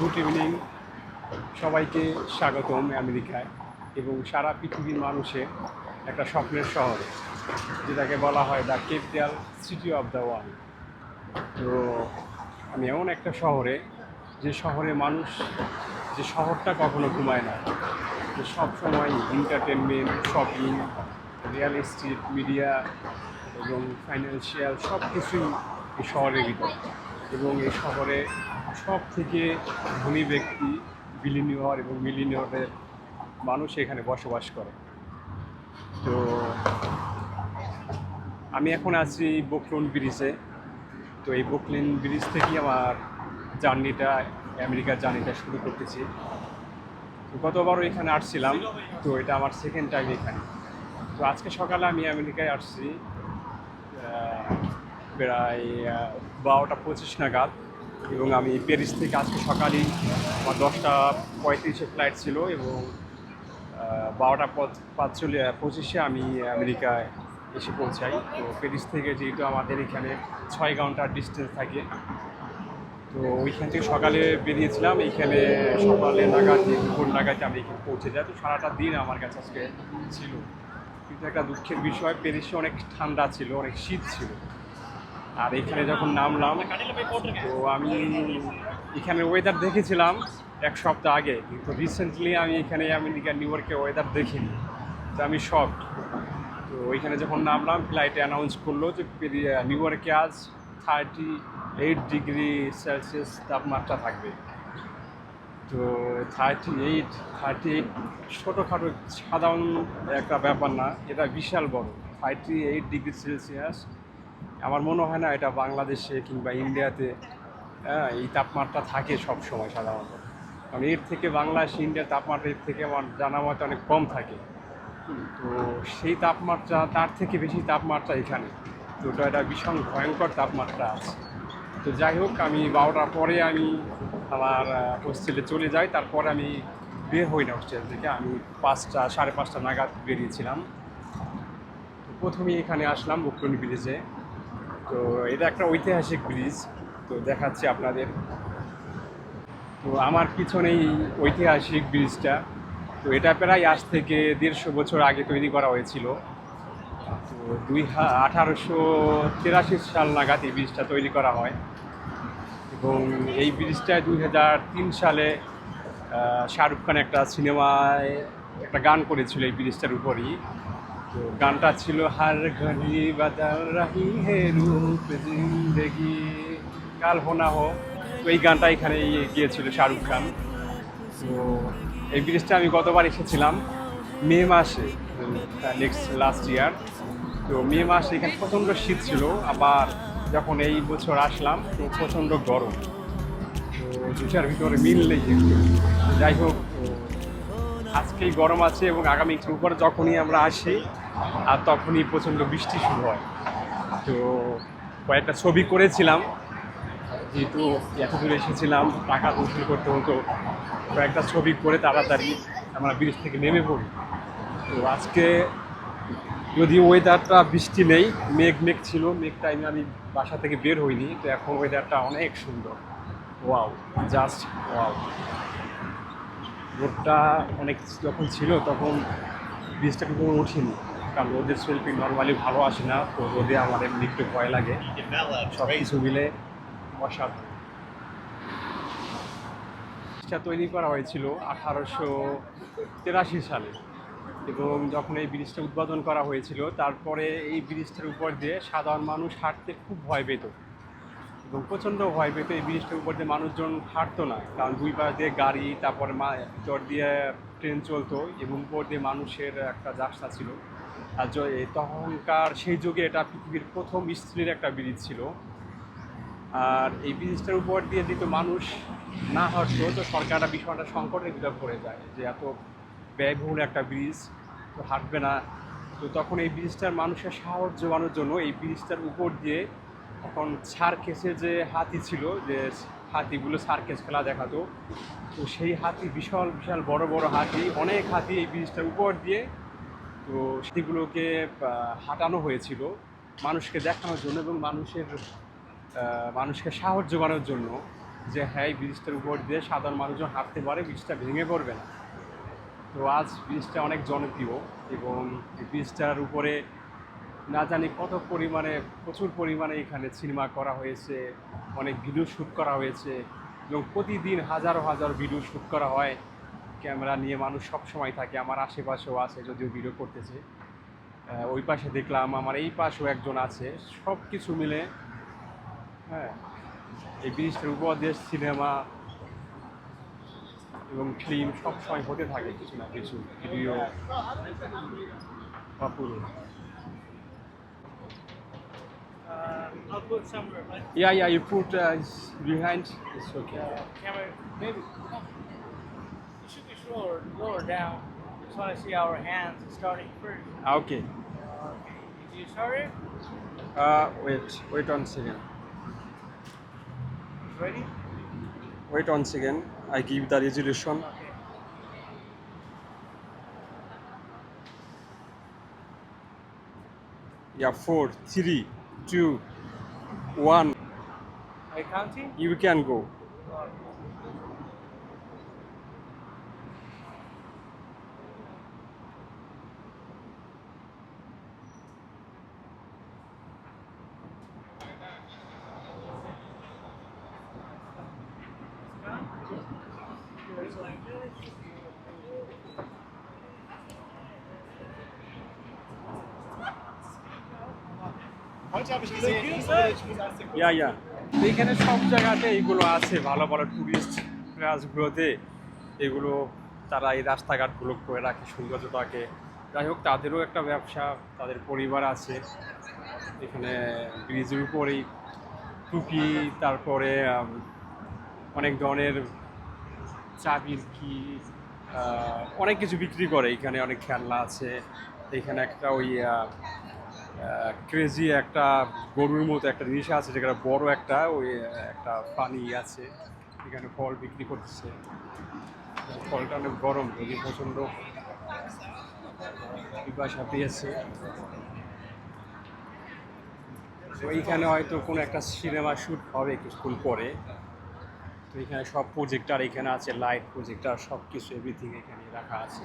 Good evening, সবাইকে স্বাগতম আমেরিকায় এবং সারা পৃথিবীর মানুষের একটা স্বপ্নের শহরে, যেটাকে বলা হয় the capital city of the world. তো আমি এমন একটা শহরে, যে শহরে মানুষ, যে শহরটা কখনো ঘুমায় না, যে সবসময় entertainment, shopping, real estate, media এবং ফাইন্যান্সিয়াল সব কিছুই এই শহরের ভিতরে। এবং এই শহরে সব থেকে ধনী ব্যক্তি, বিলিনিয়র এবং মিলিনিয়রের মানুষ এখানে বসবাস করে। তো আমি এখন আছি ব্রুকলিন ব্রিজে। তো এই ব্রুকলিন ব্রিজ থেকেই আমার জার্নিটা, আমেরিকার জার্নিটা শুরু করতেছি। তো গতবারও এখানে আসছিলাম, তো এটা আমার সেকেন্ড টাইম এখানে। তো আজকে সকালে আমি আমেরিকায় আসছি প্রায় 12টা 25 নাগাদ, এবং আমি প্যারিস থেকে আজকে সকালেই আমার 10টা 35-এ ফ্লাইট ছিল, এবং 12টা 25-এ আমি আমেরিকায় এসে পৌঁছাই। তো প্যারিস থেকে যেহেতু আমাদের এখানে 6 ঘন্টার ডিস্টেন্স থাকে, তো ওইখান থেকে সকালে বেরিয়েছিলাম, এইখানে সকালে নাগাদ দুপুর নাগাদ আমি এখানে পৌঁছে যাই। তো সারাটা দিন আমার কাছে আজকে ছিল, কিন্তু একটা দুঃখের বিষয়, প্যারিসে অনেক ঠান্ডা ছিল, অনেক শীত ছিল। আর এখানে যখন নামলাম, তো আমি এখানে ওয়েদার দেখেছিলাম 1 সপ্তাহ আগে, কিন্তু রিসেন্টলি আমি এখানে আমেরিকা নিউ ইয়র্কে ওয়েদার দেখিনি। তো আমি শক। তো ওইখানে যখন নামলাম, ফ্লাইটে অ্যানাউন্স করলো যে নিউ ইয়র্কে আজ 38 ডিগ্রি সেলসিয়াস তাপমাত্রা থাকবে। তো 38 ছোটোখাটো সাধারণ একটা ব্যাপার না, এটা বিশাল বড়। 38 ডিগ্রি সেলসিয়াস, আমার মনে হয় না এটা বাংলাদেশে কিংবা ইন্ডিয়াতে এই তাপমাত্রা থাকে সব সময় সাধারণত। কারণ এর থেকে বাংলাদেশ, ইন্ডিয়ার তাপমাত্রা এর থেকে আমার জানা মতে অনেক কম থাকে। তো সেই তাপমাত্রা, তার থেকে বেশি তাপমাত্রা এখানে। তো এটা একটা ভীষণ ভয়ঙ্কর তাপমাত্রা আছে। তো যাই হোক, আমি 12টার পরে আমি আমার হোস্টেলে চলে যাই। তারপরে আমি বের হই না হোস্টেল থেকে, আমি 5টা 5:30 নাগাদ বেরিয়েছিলাম। তো প্রথমেই এখানে আসলাম ব্রুকলিন ব্রিজে। তো এটা একটা ঐতিহাসিক ব্রিজ, তো দেখাচ্ছি আপনাদের। তো আমার পিছনেই ঐতিহাসিক ব্রিজটা। তো এটা প্রায় আজ থেকে 150 বছর আগে তৈরি করা হয়েছিল। তো 1883 সাল নাগাদ এই ব্রিজটা তৈরি করা হয়, এবং এই ব্রিজটায় 2003 সালে শাহরুখ খান একটা সিনেমায় একটা গান করেছিল এই ব্রিজটার উপরই। তো গানটা ছিল হার ঘড়ি বাদল রাহি হে রূপ জিন্দেগি কাল হো না হো। তো এই গানটা এখানে গিয়েছিল শাহরুখ খান। তো এই ব্রিজটা আমি গতবার এসেছিলাম মে মাসে, লাস্ট ইয়ার। তো মে মাসে এখানে প্রচণ্ড শীত ছিল, আবার যখন এই বছর আসলাম তো প্রচণ্ড গরম। তো দুটার ভিতরে মিল নেই একটু। যাই হোক, আজকেই গরম আছে, এবং আগামী একটু উপরে যখনই আমরা আসি আর তখনই প্রচণ্ড বৃষ্টি শুরু হয়। তো কয়েকটা ছবি করেছিলাম, যেহেতু এত দূরে এসেছিলাম, টাকা উসুল করতে হতো। কয়েকটা ছবি করে তাড়াতাড়ি আমরা ব্রিজ থেকে নেমে পড়ি। তো আজকে যদি ওয়েদারটা বৃষ্টি নেই, মেঘ মেঘ ছিল, মেঘ টাইমে আমি বাসা থেকে বের হইনি। তো এখন ওয়েদারটা অনেক সুন্দর, ওয়াও, জাস্ট ওয়াও। রোদটা অনেক যখন ছিল তখন ব্রিজটা কিন্তু উঠিনি, কারণ রোদের সেলফি নর্মালি ভালো আসে না। তো রোদে আমার এমনি একটু ভয় লাগে। সব কিছু মিলে অসাধারণ। ব্রিজটা তৈরি করা হয়েছিল 1883 সালে, এবং যখন এই ব্রিজটা উদ্বোধন করা হয়েছিল, তারপরে এই ব্রিজটার উপর দিয়ে সাধারণ মানুষ হাঁটতে খুব ভয় পেত, এবং প্রচণ্ড ভয় পেত। এই ব্রিজটার উপর দিয়ে মানুষজন হাঁটতো না, কারণ দুই পাশ দিয়ে গাড়ি, তারপরে ভিতর দিয়ে ট্রেন চলতো, এবং উপর দিয়ে মানুষের একটা যাত্রা ছিল। আর তখনকার সেই যুগে এটা পৃথিবীর প্রথম স্টিলের একটা ব্রিজ ছিল। আর এই ব্রিজটার উপর দিয়ে যেহেতু মানুষ না হাঁটতো, তো সরকারটা বিষয়টা সংকটের ভিতর পড়ে যায় যে এত ব্যয়বহুল একটা ব্রিজ, তো হাঁটবে না। তো তখন এই ব্রিজটার মানুষের সাহস জোগানোর জন্য এই ব্রিজটার উপর দিয়ে তখন সার্কেসে যে হাতি ছিল, যে হাতিগুলো সার্কেস খেলা দেখাতো, তো সেই হাতি, বিশাল বিশাল বড় বড় হাতি, অনেক হাতি এই ব্রিজটার উপর দিয়ে, তো সেগুলোকে হাঁটানো হয়েছিল মানুষকে দেখানোর জন্য, এবং মানুষকে সাহস জোগানোর জন্য। যে হ্যাঁ এই ব্রিজটার উপর দিয়ে সাধারণ মানুষজন হাঁটতে পারে, ব্রিজটা ভেঙে পড়বে না। তো আজ ব্রিজটা অনেক জনপ্রিয় এবং এই ব্রিজটার উপরে না জানি কত পরিমাণে, প্রচুর পরিমাণে এখানে সিনেমা করা হয়েছে, অনেক ভিডিও শ্যুট করা হয়েছে এবং প্রতিদিন হাজারো হাজার ভিডিও শ্যুট করা হয়। ক্যামেরা নিয়ে মানুষ সব সময় থাকে, আমার আশেপাশেও আছে যদিও ভিডিও করতেছে। ওই পাশে দেখলাম, আমার এই পাশেও একজন আছে। সব কিছু মিলে হ্যাঁ এই ব্রিজটার উপর দিয়ে সিনেমা এবং ফিল্ম সবসময় হতে থাকে, কিছু না কিছু ভিডিও বা পুরো। I'll put somewhere, but Yeah, you put behind. It's okay. camera, maybe. You should be lower down. Just want to see our hands starting first. Okay. Okay. Did you start it? Wait 1 second. Ready? Wait 1 second. I give the resolution. Okay. Yeah, 4, 3, 2, 1. Are you counting? You can go. Heute habe ich gesehen, Yeah. এইখানে সব জায়গাতে এইগুলো আছে, ভালো ভালো tourist প্লেসগুলোতে এগুলো তারা এই রাস্তাঘাটগুলো করে রাখে, সৌন্দর্যটাকে। যাই হোক, তাদেরও একটা ব্যবসা, তাদের পরিবার আছে। এখানে ব্রিজের উপরেই টুপি, তারপরে অনেক ধরনের চাবির কি অনেক কিছু বিক্রি করে। এখানে অনেক খেলনা আছে। এখানে একটা ওই ক্রেজি একটা গরুর মতো একটা জিনিস আছে, যেখানে বড় একটা ওই একটা পানি আছে, এখানে ফল বিক্রি করতেছে। ফলটা অনেক গরম, যদি প্রচণ্ড পিপাসা পেয়েছে। তো এইখানে হয়তো কোনো একটা সিনেমা শ্যুট হবে কিছুক্ষণ পরে। তো এখানে সব প্রজেক্টার এখানে আছে, লাইট প্রজেক্টার সব কিছু এভরিথিং এখানে রাখা আছে।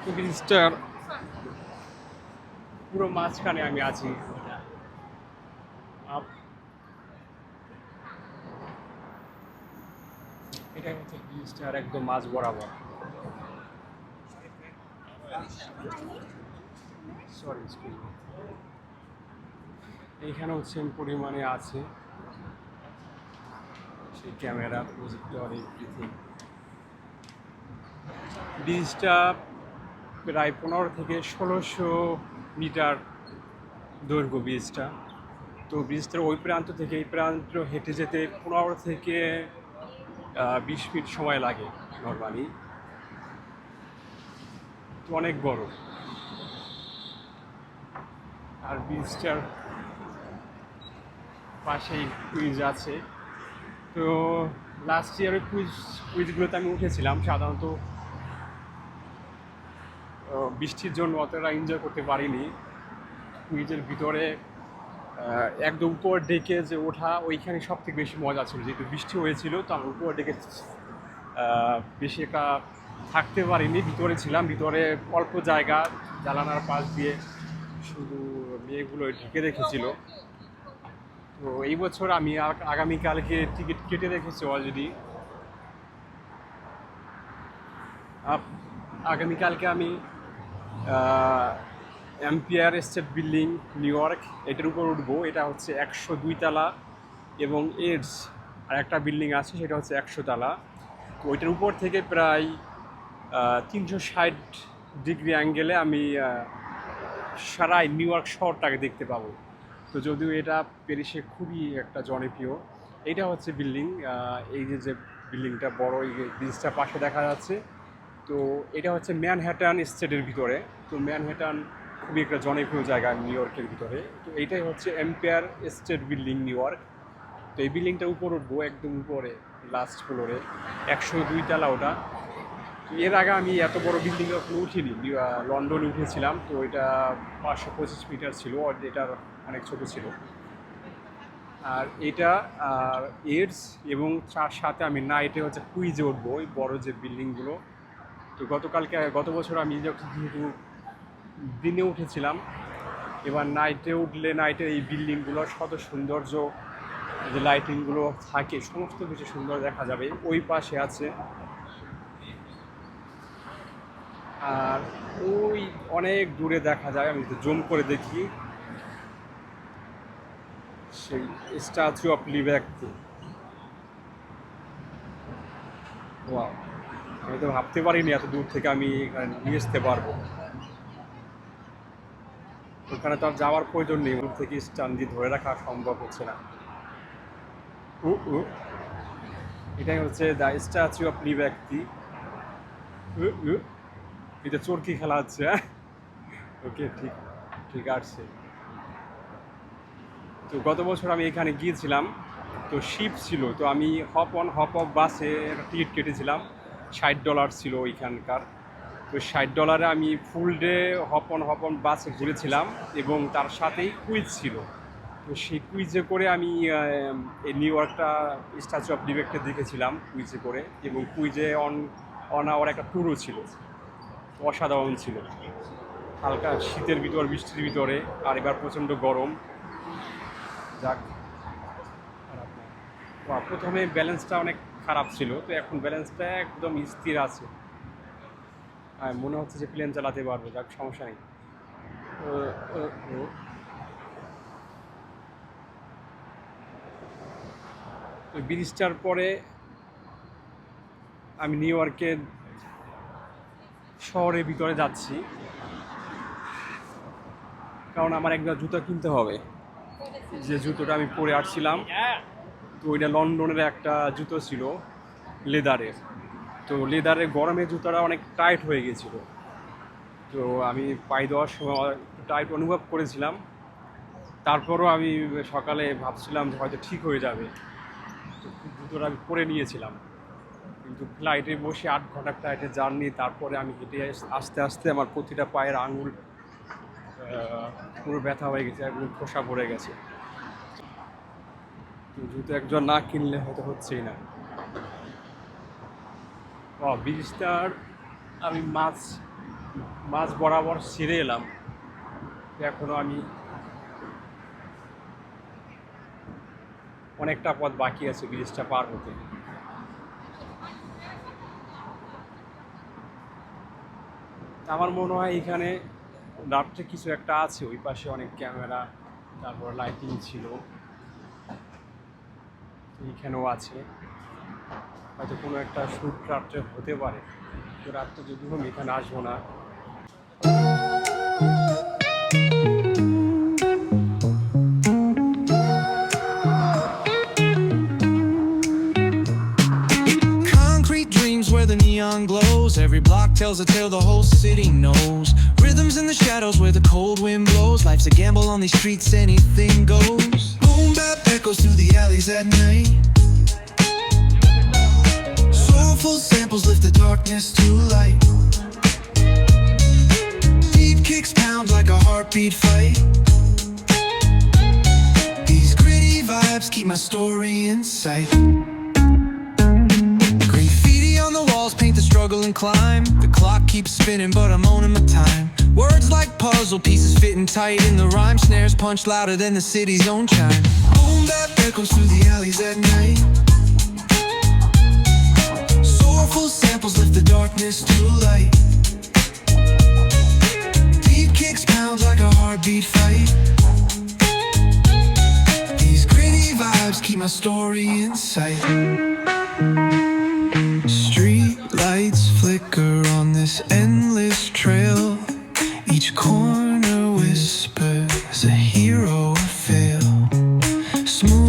তো ব্রিজটার পুরো মাঝখানে আমি আছি। এটা হচ্ছে ব্রিজটার একদম মাঝ বরাবর। সরি, এইখানেও সেম পরিমাণে আছে সেই ক্যামেরা, প্রজেক্টর, এভরিথিং। ব্রিজটা প্রায় 15 থেকে 1600 মিটার দৈর্ঘ্য ব্রিজটা। তো ব্রিজটার ওই প্রান্ত থেকে এই প্রান্ত হেঁটে যেতে 15 থেকে 20 মিনিট সময় লাগে নর্মালি। তো অনেক বড়। আর ব্রিজটার পাশেই কুইজ আছে। তো লাস্ট ইয়ারে কুইজগুলোতে আমি উঠেছিলাম। সাধারণত বৃষ্টির জন্য অতটা এনজয় করতে পারিনি। কুইজের ভিতরে একদম উপর ডেকে যে ওঠা, ওইখানে সব থেকে বেশি মজা ছিল। যেহেতু বৃষ্টি হয়েছিল, তো আমি উপর ডেকে বেশি একটা থাকতে পারিনি, ভিতরে ছিলাম। ভিতরে অল্প জায়গা, জানালার পাশ দিয়ে শুধু মেয়েগুলো ঢেকে রেখেছিল। তো এই বছর আমি আগামীকালকে টিকিট কেটে রেখেছি অলরেডি। আগামীকালকে আমি empire state building, new York, এটার উপর উঠবো। এটা হচ্ছে 102 তলা এবং এডস আর একটা বিল্ডিং আছে, সেটা হচ্ছে 100 তলা। তো ওইটার উপর থেকে প্রায় 360 ডিগ্রি অ্যাঙ্গেলে আমি সারা নিউ ইয়র্ক শহরটাকে দেখতে পাবো। তো যদিও এটা প্যারিসে খুবই একটা জনপ্রিয়। এইটা হচ্ছে বিল্ডিং, এই যে বিল্ডিংটা বড়, এই ব্রিজটা পাশে দেখা যাচ্ছে। তো এটা হচ্ছে ম্যানহাটন স্টেটের ভিতরে। তো ম্যানহাটন খুবই একটা জনপ্রিয় জায়গা নিউ ইয়র্কের ভিতরে। তো এইটাই হচ্ছে empire state building, new York. তো এই বিল্ডিংটার উপর উঠবো, একদম উপরে লাস্ট ফ্লোরে, 102 তলা ওটা। তো এর আগে আমি এত বড় বিল্ডিং কখনো উঠিনি। লন্ডনে উঠেছিলাম, তো এটা 525 মিটার ছিল, আর এটার অনেক ছোটো ছিল। আর এটা এডস এবং তার সাথে আমি নাইটে হচ্ছে কুইজে উঠবো ওই বড় যে বিল্ডিংগুলো। তো গত বছর আমি যেহেতু দিনে উঠেছিলাম, এবার নাইটে উঠলে নাইটের এই বিল্ডিংগুলো শত সৌন্দর্য, যে লাইটিংগুলো থাকে সমস্ত কিছু সুন্দর দেখা যাবে। ওই পাশে আছে, আর ওই অনেক দূরে দেখা যায়, আমি জুম করে দেখি, সেই স্ট্যাচু অফ লিবার্টি। ওয়াও, আমি তো ভাবতে পারিনি এত দূর থেকে আমি এখানে নিয়ে আসতে পারবো। ওখানে তো আর যাওয়ার প্রয়োজন নেই, দূর থেকে স্ট্যান্ড দিয়ে ধরে রাখা সম্ভব হচ্ছে না। এটাই হচ্ছে দ্য স্ট্যাচু অফ লিবার্টি। এটা চরকি খেলা হচ্ছে। ওকে, ঠিক ঠিক আছে। তো গত বছর আমি এখানে গিয়েছিলাম, তো শিপ ছিল, তো আমি হপ অন হপ অফ বাসে একটা টিকিট কেটেছিলাম, $60 ছিল ওইখানকার। তো $60 আমি ফুল ডে হপ অন বাসে ঘুরেছিলাম এবং তার সাথেই কুইজ ছিল। তো সেই কুইজে করে আমি এই নিউ ইয়র্কটা স্ট্যাচু অফ লিবার্টি দেখেছিলাম কুইজে করে, এবং কুইজে অন আওয়ার একটা ট্যুরও ছিল, অসাধারণ ছিল। হালকা শীতের ভিতর, বৃষ্টির ভিতরে, আর এবার প্রচণ্ড গরম। যাক, প্রথমে ব্যালেন্সটা অনেক খারাপ ছিল, তো এখন ব্যালেন্সটা একদম স্থির আছে। মনে হচ্ছে যে প্লেন চালাতে পারবো, যাক সমস্যা নেই। তো ব্রিজটার পরে আমি নিউ ইয়র্কের শহরের ভিতরে যাচ্ছি, কারণ আমার একটা জুতা কিনতে হবে। যে জুতোটা আমি পরে আসছিলাম, তো ওইটা লন্ডনের একটা জুতো ছিল লেদারের। তো লেদারের গরমে জুতোটা অনেক টাইট হয়ে গেছিল, তো আমি পায়ে দেওয়ার সময় টাইট অনুভব করেছিলাম। তারপরও আমি সকালে ভাবছিলাম যে হয়তো ঠিক হয়ে যাবে, তো জুতোটা আমি পরে নিয়েছিলাম। কিন্তু ফ্লাইটে বসে 8 ঘন্টা ফ্লাইটে জার্নি, তারপরে আমি হেঁটে আস্তে আস্তে আমার প্রতিটা পায়ের আঙুল পুরো ব্যথা হয়ে গেছে, একদম খোসা পড়ে গেছে। তো জুতো একজন না কিনলে হয়তো হচ্ছেই না। ব্রিজটার আমি মাছ বরাবর ছেড়ে এলাম, এখনও আমি অনেকটা পথ বাকি আছে ব্রিজটা পার হতে। আমার মনে হয় এখানে রাত্রে কিছু একটা আছে, ওই পাশে অনেক ক্যামেরা, তারপর লাইটিং ছিল, এইখানেও আছে, হয়তো কোনো একটা শ্যুট রাত্রে হতে পারে। তো রাত্রে যদি আমি এখানে আসবো না। Concrete dreams where the neon glows. Every block tells a tale the whole city knows. Rhythms in the shadows where the cold wind blows. Life's a gamble on these streets, anything goes. Boom bap echoes through the alleys at night. Soulful samples lift the darkness to light. Deep kicks pound like a heartbeat fight. These gritty vibes keep my story in sight. Graffiti on the walls paint the struggle and climb. The clock keeps spinning but I'm owning my time. Words like puzzle pieces fitting tight in the rhyme. Snares punch louder than the city's own chime. Boom bap echoes through the alleys at night. Soulful samples lift the darkness to light. Deep kicks pound like a heartbeat fight. These gritty vibes keep my story in sight. Street lights flicker on this endless trail. Each corner whispers a hero fail. Smooth